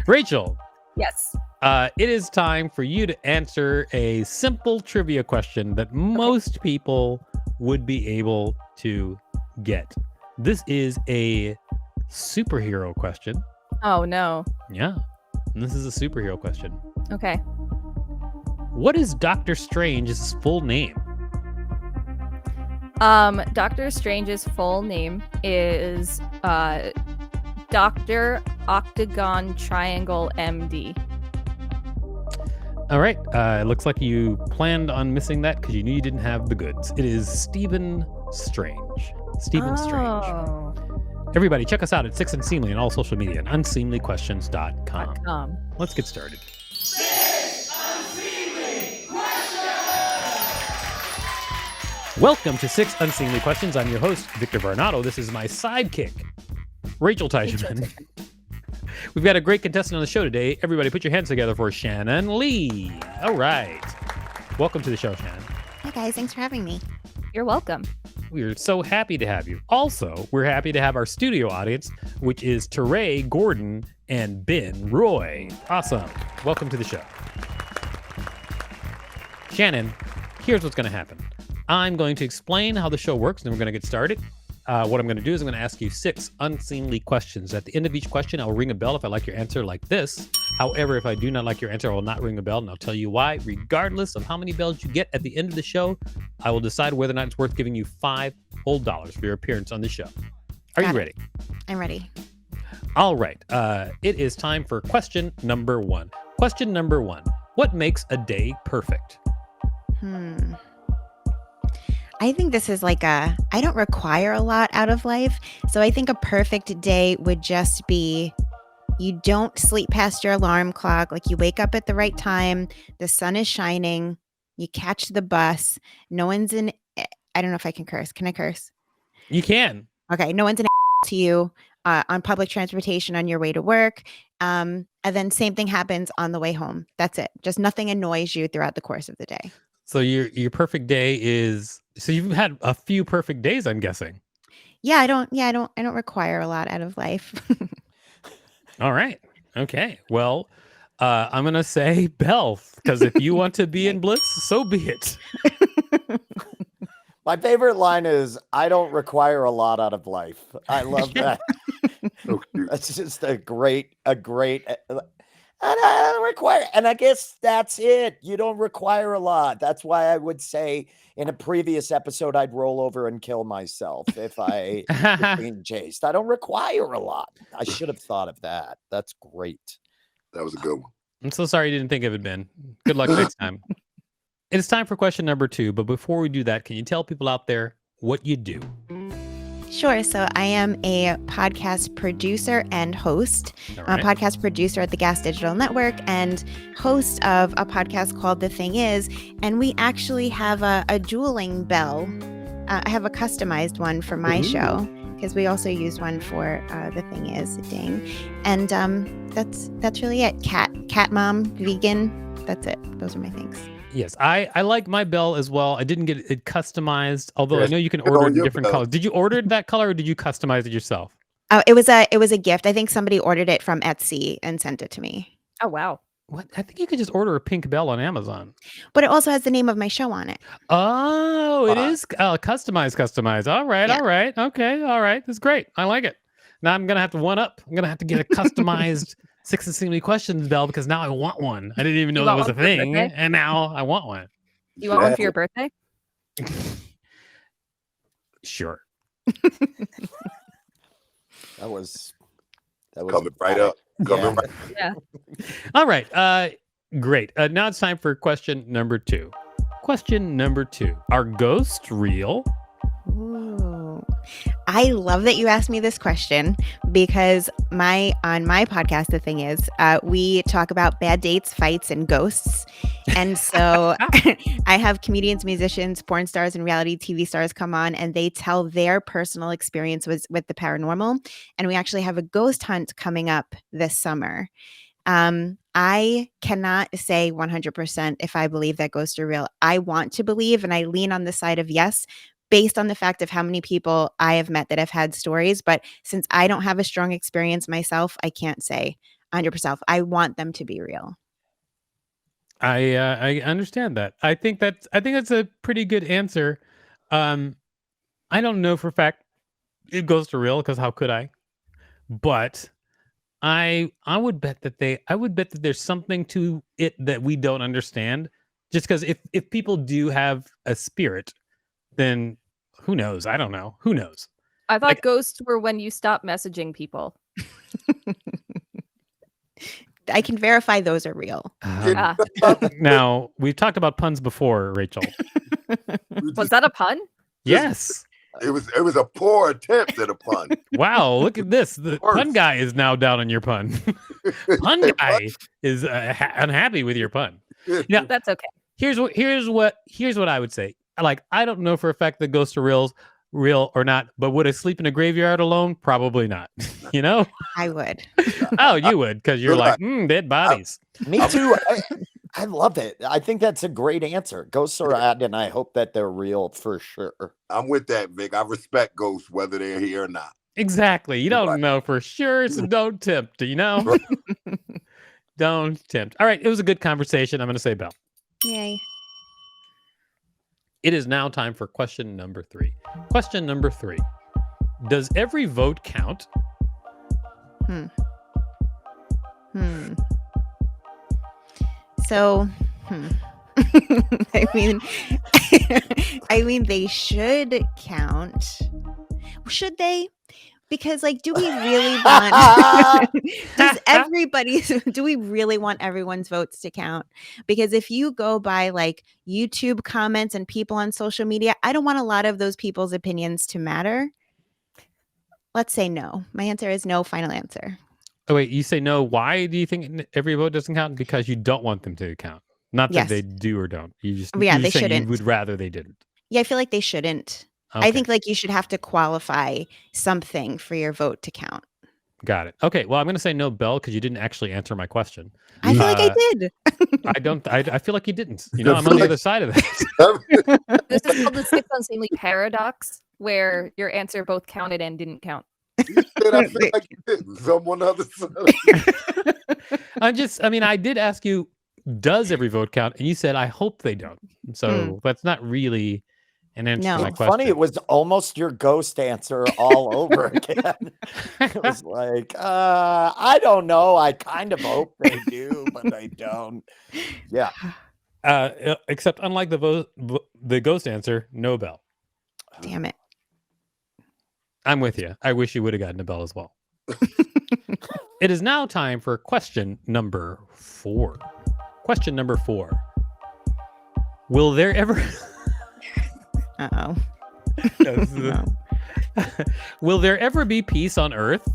Rachel. Yes. It is time for you to answer a simple trivia question that most people would be able to get. This is a superhero question. Oh, no. Yeah, this is a superhero question. Okay. What is Doctor Strange's full name? Doctor Strange's full name is Dr. Octagon Triangle MD. All right. It looks like you planned on missing that because you knew you didn't have the goods. It is Stephen Strange. Stephen Strange. Everybody, check us out at Six Unseemly on all social media and unseemlyquestions.com. Let's get started. Six Unseemly Questions! Welcome to Six Unseemly Questions. I'm your host, Victor Varnado. This is my sidekick, Rachel Teichman. We've got a great contestant on the show today. Everybody put your hands together for Shannon Lee. All right. Welcome to the show, Shannon. Hi, guys. Thanks for having me. You're welcome. We're so happy to have you. Also, we're happy to have our studio audience, which is Teray, Gordon, and Ben Roy. Awesome. Welcome to the show. Shannon, here's what's going to happen. I'm going to explain how the show works, and then we're going to get started. What I'm going to do is I'm going to ask you 6 unseemly questions. At the end of each question, I will ring a bell if I like your answer like this. However, if I do not like your answer, I will not ring a bell, and I'll tell you why. Regardless of how many bells you get at the end of the show, I will decide whether or not it's worth giving you $5 whole for your appearance on the show. Are you ready? I'm ready. All right. It is time for question number 1. Question number 1. What makes a day perfect? I think this is like I don't require a lot out of life. So I think a perfect day would just be you don't sleep past your alarm clock. Like you wake up at the right time. The sun is shining. You catch the bus. No one's in. I don't know if I can curse. Can I curse? You can. Okay. No one's in to you on public transportation on your way to work. And then same thing happens on the way home. That's it. Just nothing annoys you throughout the course of the day. So your perfect day is, so you've had a few perfect days, I'm guessing. Yeah, I don't require a lot out of life. All right. Okay. Well, I'm going to say Belle, because if you want to be in bliss, so be it. My favorite line is, I don't require a lot out of life. I love that. That's just a great, and I don't require, and I guess that's it. You don't require a lot. That's why I would say in a previous episode, I'd roll over and kill myself if I was being chased. I don't require a lot. I should have thought of that. That's great. That was a good one. I'm so sorry you didn't think of it, Ben. Good luck next time. It is time for question number 2. But before we do that, can you tell people out there what you do? Sure. So I am a podcast producer and host. Right. I'm a podcast producer at the Gas Digital Network and host of a podcast called The Thing Is. And we actually have a dueling bell. I have a customized one for my show because we also use one for The Thing Is. Ding. And that's really it. Cat mom, vegan. That's it. Those are my things. Yes, I like my bell as well. I didn't get it customized, although I know you can order it in different colors. Did you order that color or did you customize it yourself? Oh, it was a gift. I think somebody ordered it from Etsy and sent it to me. Oh, wow. What? I think you could just order a pink bell on Amazon. But it also has the name of my show on it. Oh, it is customized. All right, yeah. All right. Okay, all right. That's great. I like it. Now I'm going to have to one up. I'm going to have to get a customized Six Unseemly Questions bell because now I want one. I didn't even know that was a thing, and now I want one. You want one for your birthday? Sure. That was coming right up. Coming right. Yeah. All right. Great. Now it's time for question number 2. Question number 2. Are ghosts real? Ooh. I love that you asked me this question because on my podcast, The Thing Is, we talk about bad dates, fights, and ghosts. And so I have comedians, musicians, porn stars, and reality TV stars come on, and they tell their personal experience with the paranormal. And we actually have a ghost hunt coming up this summer. I cannot say 100% if I believe that ghosts are real. I want to believe, and I lean on the side of yes, based on the fact of how many people I have met that have had stories. But since I don't have a strong experience myself, I can't say 100%. I want them to be real. I understand that. I think that's a pretty good answer. I don't know for a fact it goes to real, because how could I? But I would bet that there's something to it that we don't understand. Just because if people do have a spirit, then who knows? I don't know. Who knows? I thought ghosts were when you stop messaging people. I can verify those are real. Now, we've talked about puns before, Rachel. Was that a pun? Yes. It was a poor attempt at a pun. Wow, look at this. The pun guy is now down on your pun. Pun guy is unhappy with your pun. Yeah, that's okay. Here's what I would say. Like, I don't know for a fact that ghosts are real or not, but would I sleep in a graveyard alone? Probably not. You know? I would. Oh, you would, because you're like, dead bodies. Me too. I love it. I think that's a great answer. Ghosts are odd, and I hope that they're real for sure. I'm with that, Vic. I respect ghosts, whether they're here or not. Exactly. You don't know for sure, so don't tempt, you know? Don't tempt. All right, it was a good conversation. I'm going to say bell. Yay. It is now time for question number 3. Question number 3. Does every vote count? So, I mean, they should count. Should they? Because, like, do we really want? Do we really want everyone's votes to count? Because if you go by like YouTube comments and people on social media, I don't want a lot of those people's opinions to matter. Let's say no. My answer is no. Final answer. Oh, wait, you say no. Why do you think every vote doesn't count? Because you don't want them to count. Not that they do or don't. You just they shouldn't. You would rather they didn't. Yeah, I feel like they shouldn't. Okay. I think like you should have to qualify something for your vote to count. Got it. Okay. Well, I'm going to say no, Bell, because you didn't actually answer my question. I feel like I did. I feel like you didn't. You know, I'm on the other side of that. This is called the Six Unseemly paradox, where your answer both counted and didn't count. I feel like you didn't. Someone other side. I did ask you, does every vote count? And you said, I hope they don't. So that's not really an answer to my question. Funny, it was almost your ghost answer all over again. It was like, I don't know. I kind of hope they do, but they don't. Yeah. Except unlike the ghost answer, no bell. Damn it. I'm with you. I wish you would have gotten a bell as well. It is now time for question number 4. Question number 4. Will there ever... Uh-oh. No. Will there ever be peace on Earth?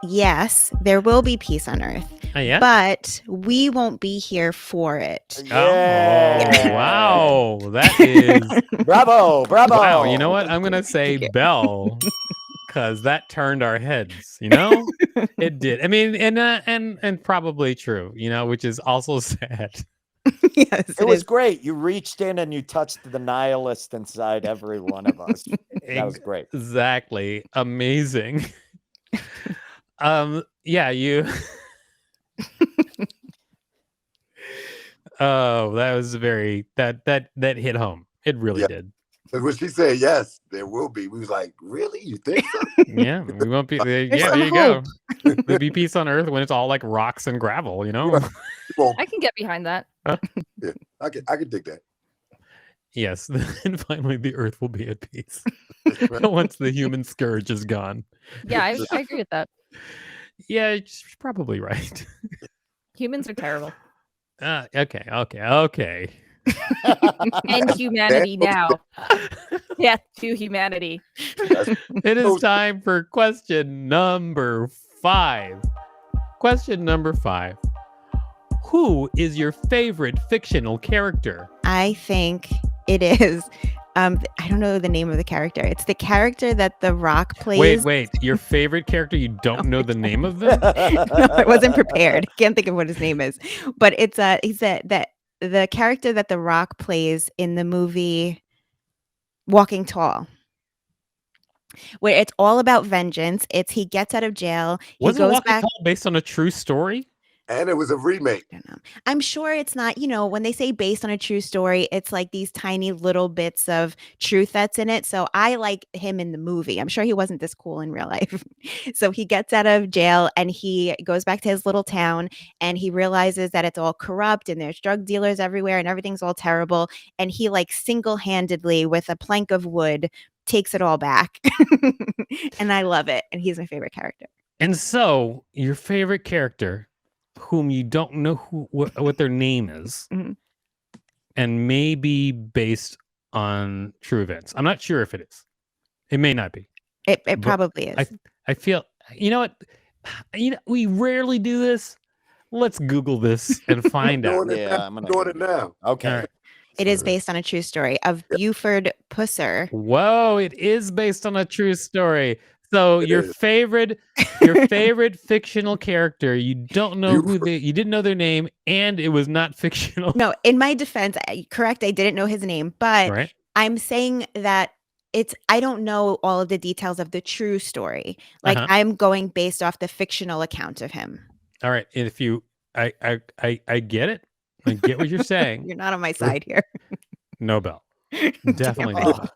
Yes, there will be peace on Earth. Yeah? But we won't be here for it. Yeah. Oh, wow. That is... Bravo. Wow, you know what? I'm going to say bell, because that turned our heads, you know? It did. I mean, and probably true, you know, which is also sad. Yes, it was great. You reached in and you touched the nihilist inside every one of us. That was great. Exactly. Amazing. Yeah, you... Oh, that was very that hit home. It really did. And when she said yes, there will be. We was like, really? You think so? Yeah, we won't be. Yeah, there you go. There'll be peace on Earth when it's all like rocks and gravel. You know. I can get behind that. Yeah, I can dig that. Yes, and finally the Earth will be at peace once the human scourge is gone. Yeah, I agree with that. Yeah, you're probably right. Humans are terrible. Okay. And humanity now. Death to humanity. It is time for question number 5. Question number 5. Who is your favorite fictional character? I think it is. I don't know the name of the character. It's the character that The Rock plays. Wait. Your favorite character? You don't know the name of them? No, I wasn't prepared. Can't think of what his name is. But it's he's that the character that The Rock plays in the movie Walking Tall, where it's all about vengeance. He gets out of jail. He Wasn't goes Walking back. Tall based on a true story? And it was a remake. I don't know. I'm sure it's not, when they say based on a true story, it's like these tiny little bits of truth that's in it. So I like him in the movie. I'm sure he wasn't this cool in real life. So he gets out of jail and he goes back to his little town and he realizes that it's all corrupt and there's drug dealers everywhere and everything's all terrible. And he like single-handedly with a plank of wood takes it all back. And I love it. And he's my favorite character. And so your favorite character, whom you don't know what their name is, Mhm. and may be based on true events. I'm not sure if it is. It may not be. It But probably is. I feel, you know what? We rarely do this. Let's Google this and find out. Doing it Yeah, now. I'm gonna Doing do it now. Okay. All right. It is based on a true story of Buford Pusser. Whoa, it is based on a true story. So It your is. favorite fictional character, you don't know you didn't know their name, and it was not fictional. No, in my defense, correct, I didn't know his name, but Right? I'm saying that I don't know all of the details of the true story. Like Uh-huh. I'm going based off the fictional account of him. All right. And if you I get it. I get what you're saying. You're not on my side here. No bell. Definitely Damn no it. bell.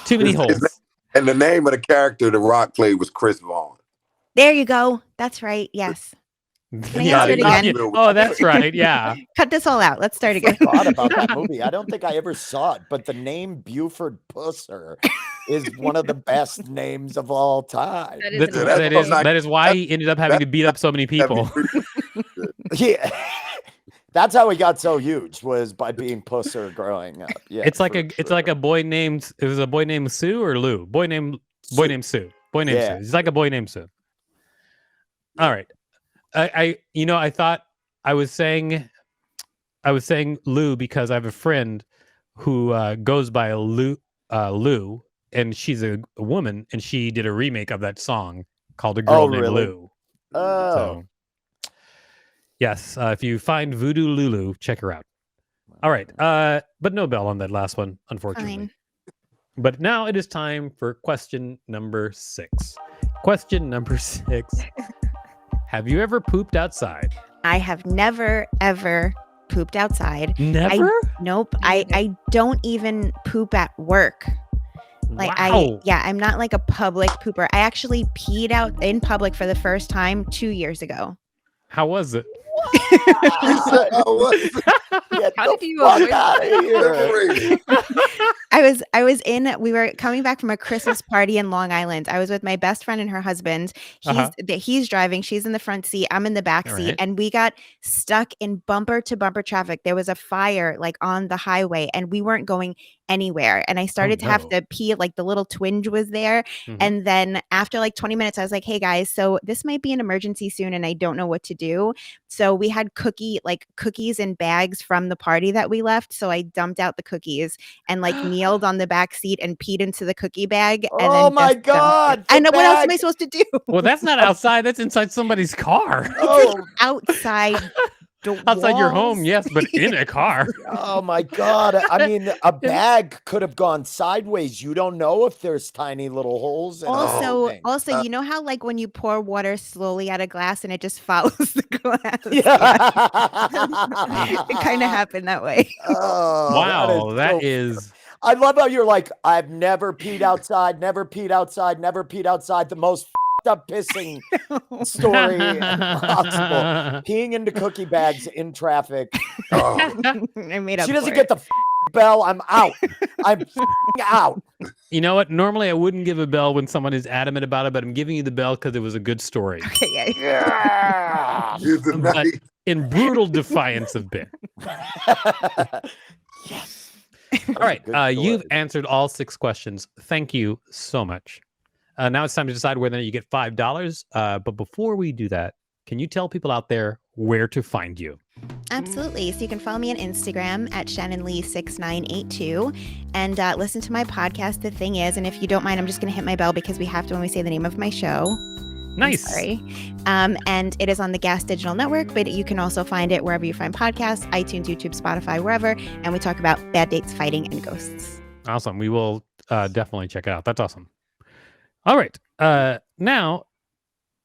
Too many His name- holes. And the name of the character The Rock played was Chris Vaughn. There you go. That's right. Yes. Can I Yeah, answer it yeah, again? yeah. Oh, that's right. Yeah. Cut this all out. Let's start I again. thought about that movie. I don't think I ever saw it, but the name Buford Pusser is one of the best names of all time. That is That's, an that's that all is I- that is why he ended up having to beat up so many people. Yeah. That's how he got so huge, was by being Pusser growing up. Yeah. It's like for it's sure. like a boy named, it was a boy named Sue or Lou? Boy named Sue. Boy named Yeah. Sue. It's like a boy named Sue. All right. I thought I was saying Lou because I have a friend who goes by Lou, and she's a woman, and she did a remake of that song called "A Girl Oh, Named really? Lou." Oh. So, yes, if you find Voodoo Lulu, check her out. All right, but no bell on that last one, unfortunately. Fine. But now it is time for question number 6. Question number 6. Have you ever pooped outside? I have never, ever pooped outside. Never? Nope. Me neither. I don't even poop at work. Like Wow. I'm not like a public pooper. I actually peed out in public for the first time 2 years ago. How was it? Oh, what? Get How the did you fuck avoid out of here. We were coming back from a Christmas party in Long Island. I was with my best friend and her husband. He's driving, she's in the front seat, I'm in the back All seat, right. and we got stuck in bumper to bumper traffic. There was a fire like on the highway and we weren't going anywhere. And I started to have no. to pee, like the little twinge was there. Mhm. And then after like 20 minutes, I was like, hey guys, so this might be an emergency soon and I don't know what to do. So we had cookies in bags from the party that we left. So I dumped out the cookies and like kneeled on the back seat and peed into the cookie bag. And Oh then my just dumped it. God, I the know, what else am I bag. supposed to do? Well, that's not outside. That's inside somebody's car. Oh, Outside Outside your home, walls. yes, but in a car. oh my God. I mean, a bag could have gone sideways. You don't know if there's tiny little holes. In the Also, thing. you know how like when you pour water slowly out of glass and it just follows the glass? Yeah. It kind of happened that way. Oh, Wow, that so- is. I love how you're like, I've never peed outside, never peed outside, never peed outside. The most up pissing story possible. Peeing into cookie bags in traffic. Oh, I made up. She doesn't for get the bell. I'm out. I'm out. You know what? Normally, I wouldn't give a bell when someone is adamant about it, but I'm giving you the bell because it was a good story. Okay, yeah. Yeah. you did not. But in brutal defiance of Ben. Yes. All right, Good you've story. answered all 6 questions. Thank you so much. Now it's time to decide whether you get $5. But before we do that, can you tell people out there where to find you? Absolutely. So you can follow me on Instagram at Shannon Lee 6982 and listen to my podcast, The Thing Is. And if you don't mind, I'm just going to hit my bell because we have to when we say the name of my show. Nice. Sorry. And it is on the Gas Digital Network, but you can also find it wherever you find podcasts, iTunes, YouTube, Spotify, wherever. And we talk about bad dates, fighting, and ghosts. Awesome. We will definitely check it out. That's awesome. All right. Now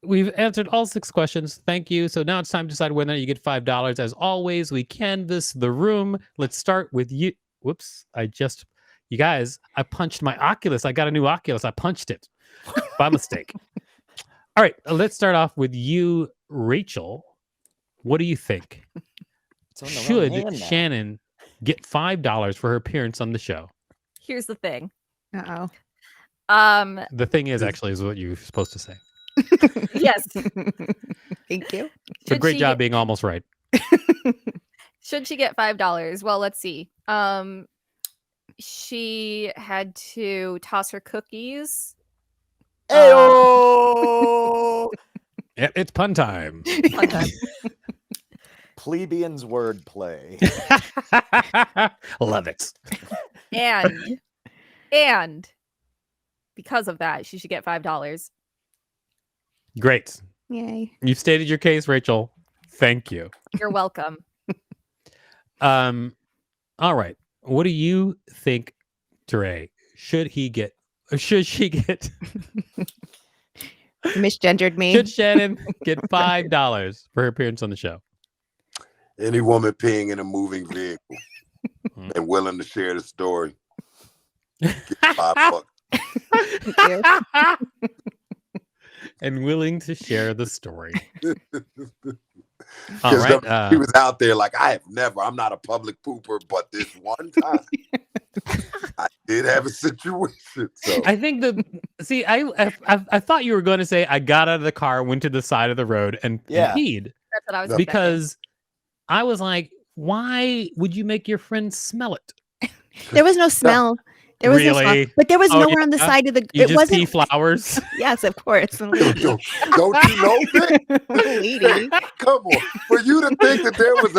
we've answered all 6 questions. Thank you. So now it's time to decide whether you get $5. As always, we canvass the room. Let's start with you. Whoops. You guys, I punched my Oculus. I got a new Oculus. I punched it by mistake. All right. Let's start off with you, Rachel. What do you think? Should Shannon get $5 for her appearance on the show? Here's the thing. Uh-oh. The thing is what you're supposed to say. Yes. Thank you. It's a great job being almost right. Should she get $5? Well, let's see. She had to toss her cookies. Ayo! It's pun time. Fun time. Plebeians wordplay. Love it. And because of that, she should get $5. Great. Yay. You've stated your case, Rachel. Thank you. You're welcome. All right. What do you think, Teray? Should she get Misgendered me. should Shannon get $5 for her appearance on the show? Any woman peeing in a moving vehicle and willing to share the story, get $5. Thank you. And willing to share the story. All Because right. he was out there like, I'm not a public pooper, but this one time I did have a situation. So I think I thought you were going to say I got out of the car, went to the side of the road, and peed. That's what I was Because I was like, why would you make your friend smell it? There was no smell. There was no smell. Really? But there was Oh, nowhere on the yeah? side of the. You It just wasn't. pee flowers. Yes, of course. don't you know that? Lady. Come on. For you to think that there was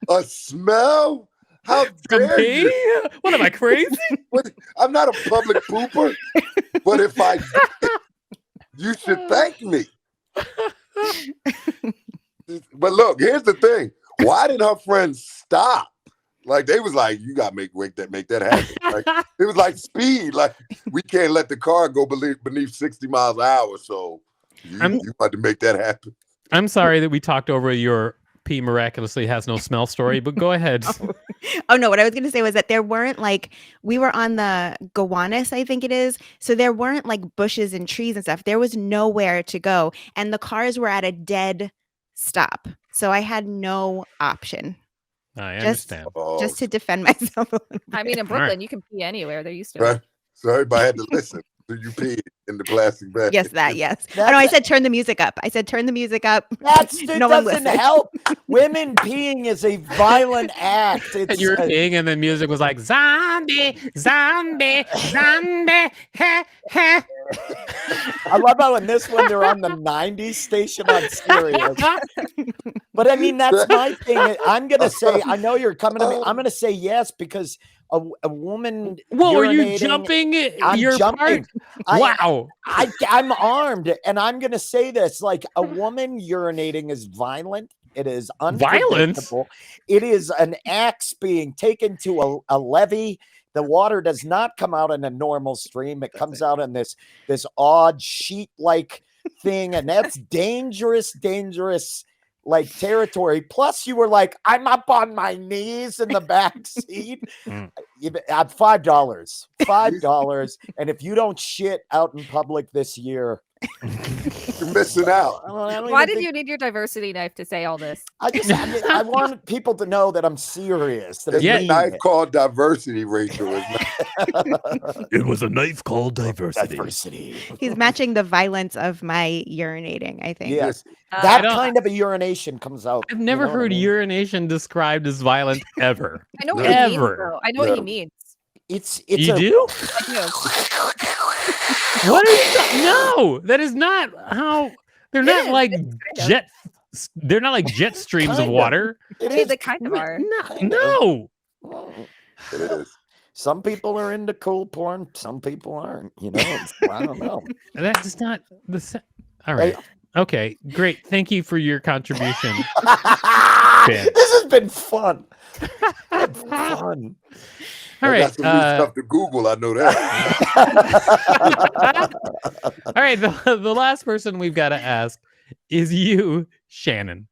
a smell? How From dare pee? you? What am I crazy? I'm not a public pooper, but if I did, you should thank me. But look, here's the thing. Why did her friends stop? Like they was like, you gotta make that happen. Like it was like speed. Like we can't let the car go beneath 60 miles an hour. So you got to make that happen. I'm sorry that we talked over your pee miraculously has no smell story, but go ahead. Oh no, what I was going to say was that there weren't we were on the Gowanus, I think it is. So there weren't bushes and trees and stuff. There was nowhere to go. And the cars were at a dead stop. So I had no option. I understand. Just to defend myself a little bit. I mean, in Brooklyn, right. you can pee anywhere. They're used to Right. it. So everybody had to listen. So you peed in the plastic bag. Yes, yes. Oh, no, I said turn the music up. No one Doesn't listened. help. Women peeing is a violent act. And you were peeing, and the music was like zombie, zombie, zombie. Heh, heh. I love how in this one they're on the 90s station on Sirius. But I mean, that's my thing. I'm going to say, I know you're coming to me. I'm going to say yes because a woman. Whoa, are you jumping? I'm your jumping. Part? Wow. I'm armed. And I'm going to say this a woman urinating is violent. It is unpredictable. It is an axe being taken to a levee. The water does not come out in a normal stream. It comes out in this odd sheet-like thing, and that's dangerous territory. Plus, you were like, I'm up on my knees in the back seat. At $5. And if you don't shit out in public this year, You're missing out. Why did you need your diversity knife to say all this? I want people to know that I'm serious. That It's a knife called diversity, Rachel. It was a knife called diversity. He's matching the violence of my urinating, I think. Yes. That kind of a urination comes out. I've never heard urination described as violent ever. I know what he means, though. I know what he means. You do? I do. What is no, that is not how they're not like jet. They're not like jet streams of water. They kind of are. No. It is. Some people are into cool porn. Some people aren't. I don't know. That is not the. All right. Okay, great. Thank you for your contribution. This has been fun. Fun. All I right. got some new stuff to Google. I know that. All right. The last person we've got to ask is you, Shannon.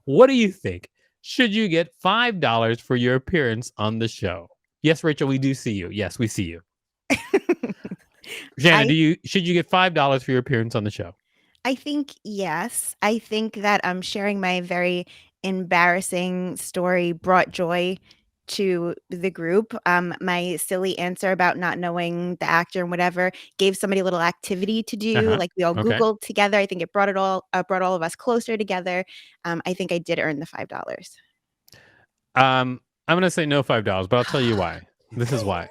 What do you think? Should you get $5 for your appearance on the show? Yes, Rachel, we do see you. Yes, we see you. Shannon, should you get $5 for your appearance on the show? I think yes. I think that sharing my very embarrassing story brought joy to the group. My silly answer about not knowing the actor and whatever gave somebody a little activity to do. Like we all Googled together. I think it brought all of us closer together. I think I did earn the $5. I'm gonna say no $5, but I'll tell you why. This is why.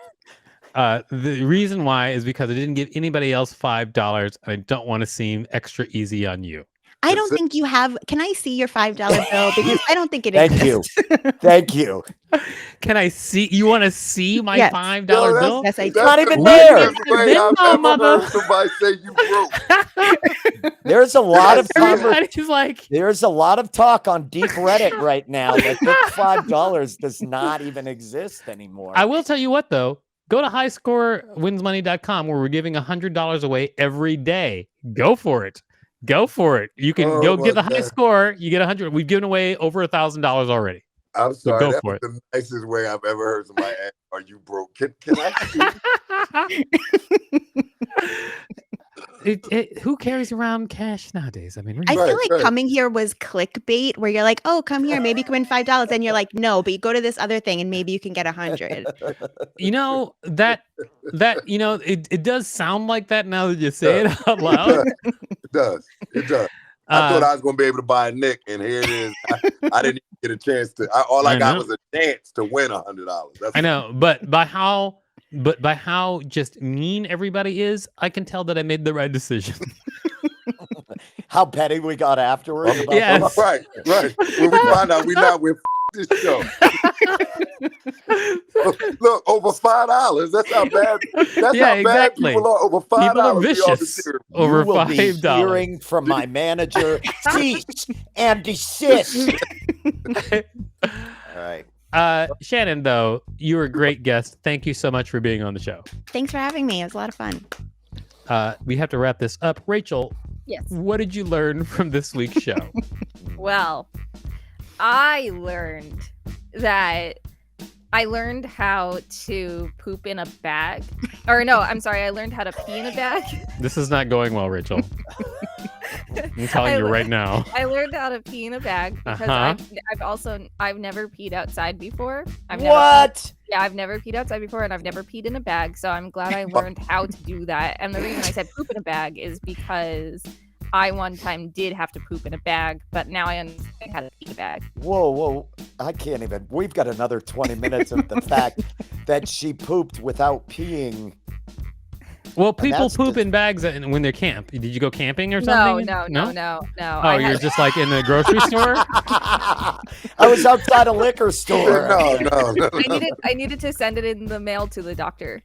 The reason why is because I didn't give anybody else $5, and I don't want to seem extra easy on you. I don't think you have. Can I see your $5 bill? Because I don't think it Thank exists. you. Thank you. Can I see? You want to see my Yes. $5 No, bill? Yes, I do. Not even That's there. the way I've Venmo, ever mother. heard somebody say you broke. There's a lot of Everybody's like, There's a lot of talk on deep Reddit right now that this $5 does not even exist anymore. I will tell you what though. Go to highscorewinsmoney.com where we're giving $100 away every day. Go for it. Go for it. You can go get the high score. You get 100. We've given away over $1,000 already. I'm So sorry. go That for was it. the nicest way I've ever heard somebody ask, "Are you broke?" Can I see? Who carries around cash nowadays? I mean, I really? feel like coming here was clickbait, where you're like, "Oh, come here, maybe you can win $5," and you're like, "No, but you go to this other thing, and maybe you can get 100." You know that you know it does sound like that now that you say it out loud. It does. It does. I thought I was going to be able to buy a Nick, and here it is. I didn't even get a chance to. All I got was a chance to win $100. I know, but by how just mean everybody is, I can tell that I made the right decision. How petty we got afterwards. about Yes. this. Right. When we find out we're this show. Look, over $5. That's how bad. That's how bad people are. Over $5. People are vicious. Over You will be $5. hearing from my manager. Cease and desist. All right. Shannon, though, you were a great guest. Thank you so much for being on the show. Thanks for having me. It was a lot of fun. We have to wrap this up. Rachel, Yes. what did you learn from this week's show? Well, I learned how to poop in a bag. Or no, I'm sorry. I learned how to pee in a bag. This is not going well, Rachel. I'm telling you right now. I learned how to pee in a bag because I've never peed outside before. I've never peed outside before, and I've never peed in a bag. So I'm glad I learned how to do that. And the reason I said poop in a bag is because I one time did have to poop in a bag, but now I understand how to pee in a bag. Whoa. I can't even. We've got another 20 minutes of the fact that she pooped without peeing. Well, people poop in bags when they camp. Did you go camping or something? No. Oh, you're just like in the grocery store? I was outside a liquor store. No. I needed to send it in the mail to the doctor.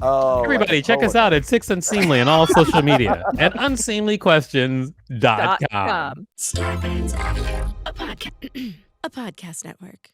Oh, Everybody, check us out at 6 Unseemly on all social media at unseemlyquestions.com. .com. Starbane's Audio, a podcast network.